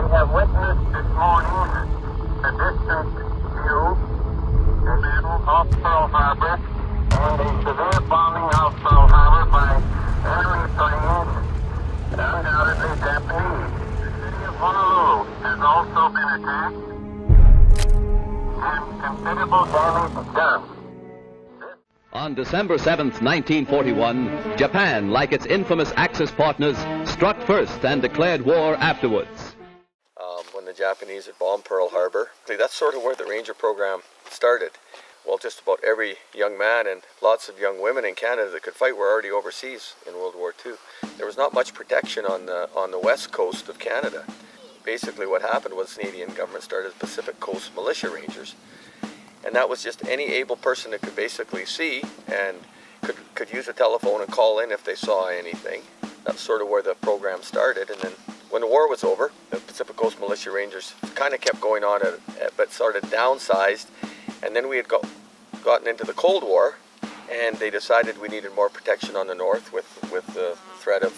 We have witnessed this morning a distant view, a battle off Pearl Harbor, and a severe bombing of Pearl Harbor by enemy planes, undoubtedly Japanese. The city of Honolulu has also been attacked, and considerable damage done. On December 7th, 1941, Japan, like its infamous Axis partners, struck first and declared war afterwards. When the Japanese had bombed Pearl Harbor, that's sort of where the Ranger program started. Well, just about every young man and lots of young women in Canada that could fight were already overseas in World War II. There was not much protection on the west coast of Canada. Basically what happened was the Canadian government started Pacific Coast Militia Rangers. And that was just any able person that could basically see and could use a telephone and call in if they saw anything. That's sort of where the program started. And then when the war was over, the Pacific Coast Militia Rangers kind of kept going on, but sort of downsized. And then we had gotten into the Cold War, and they decided we needed more protection on the north with the threat of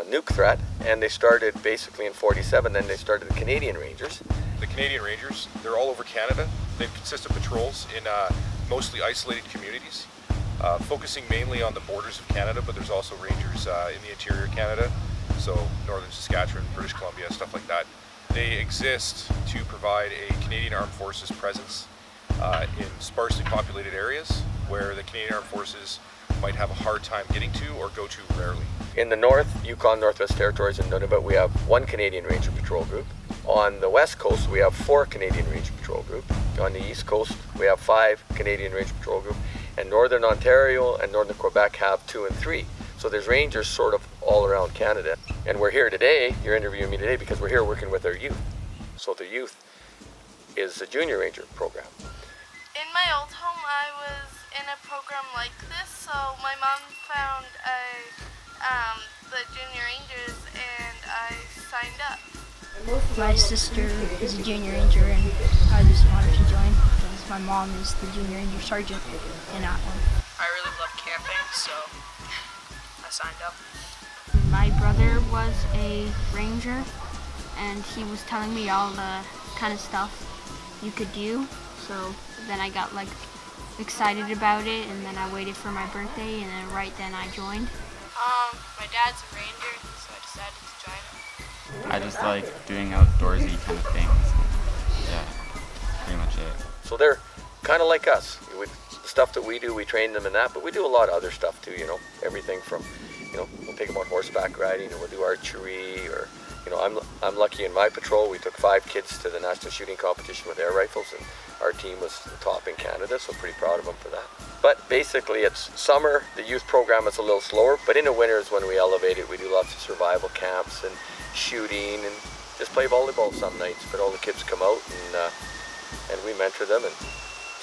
nuke threat. And they started basically in 47, then they started the Canadian Rangers. The Canadian Rangers, they're all over Canada. They consist of patrols in mostly isolated communities, focusing mainly on the borders of Canada, but there's also rangers in the interior of Canada, so northern Saskatchewan, British Columbia, stuff like that. They exist to provide a Canadian Armed Forces presence in sparsely populated areas where the Canadian Armed Forces might have a hard time getting to or go to rarely. In the north, Yukon, Northwest Territories, and Nunavut, we have one Canadian Ranger Patrol Group. On the west coast, we have 4 Canadian Ranger Patrol Group. On the east coast, we have 5 Canadian Ranger Patrol Group. And northern Ontario and northern Quebec have 2 and 3. So there's rangers sort of all around Canada. And we're here today, you're interviewing me today, because we're here working with our youth. So the youth is the Junior Ranger program. In my old home, I was in a program like this, so my mom found the Junior Rangers and I signed up. My sister is a Junior Ranger and I just wanted to join because my mom is the Junior Ranger Sergeant in that one. I really love camping, so I signed up. My brother was a ranger and he was telling me all the kind of stuff you could do, so then I got like excited about it, and then I waited for my birthday, and then right then I joined. My dad's a ranger, so I decided to join. I just like doing outdoorsy kind of things. Yeah, pretty much it. So they're kind of like us. The stuff that we do, we train them in that, but we do a lot of other stuff too, everything from, we'll take them on horseback riding, or we'll do archery, or, I'm lucky in my patrol, we took 5 kids to the national shooting competition with air rifles, and our team was the top in Canada, so pretty proud of them for that. But basically it's summer, the youth program is a little slower, but in the winter is when we elevate it. We do lots of survival camps and shooting and just play volleyball some nights, but all the kids come out and we mentor them and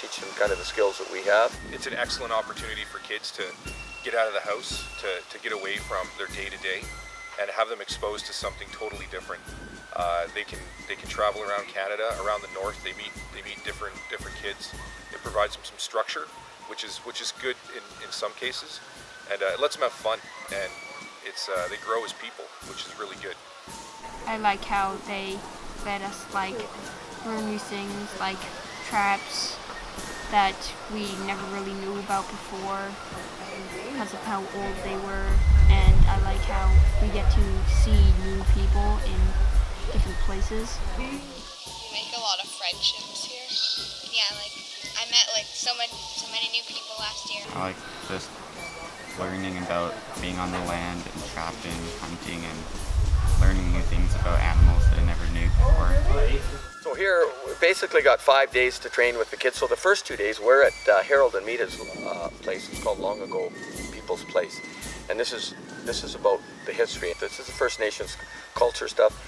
teach them kind of the skills that we have. It's an excellent opportunity for kids to get out of the house, to get away from their day-to-day and have them exposed to something totally different. They can travel around Canada, around the north. They meet different kids. It provides them some structure, which is good in some cases, and it lets them have fun. And they grow as people, which is really good. I like how they let us learn new things like traps that we never really knew about before because of how old they were, and I like how we get to see new people in different places. You make a lot of friendships here. Yeah, I met so many new people last year. I like just learning about being on the land and trapping, hunting, and learning new things about animals that I never knew before. So here we basically got 5 days to train with the kids. So the first 2 days we're at Harold and Mita's place. It's called Long Ago People's Place, and this is about the history. This is the First Nations culture stuff.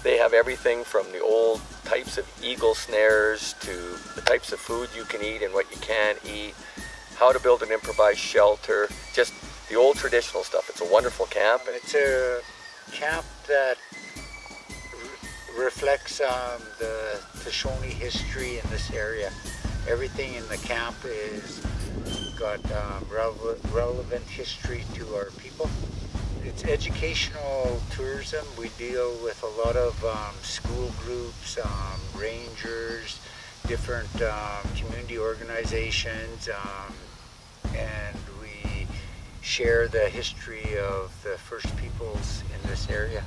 They have everything from the old types of eagle snares to the types of food you can eat and what you can't eat, how to build an improvised shelter, just the old traditional stuff. It's a wonderful camp. It's a camp that reflects the Shoshone history in this area. Everything in the camp is got relevant history to our people. It's educational tourism. We deal with a lot of school groups, rangers, different community organizations, and we share the history of the First Peoples in this area.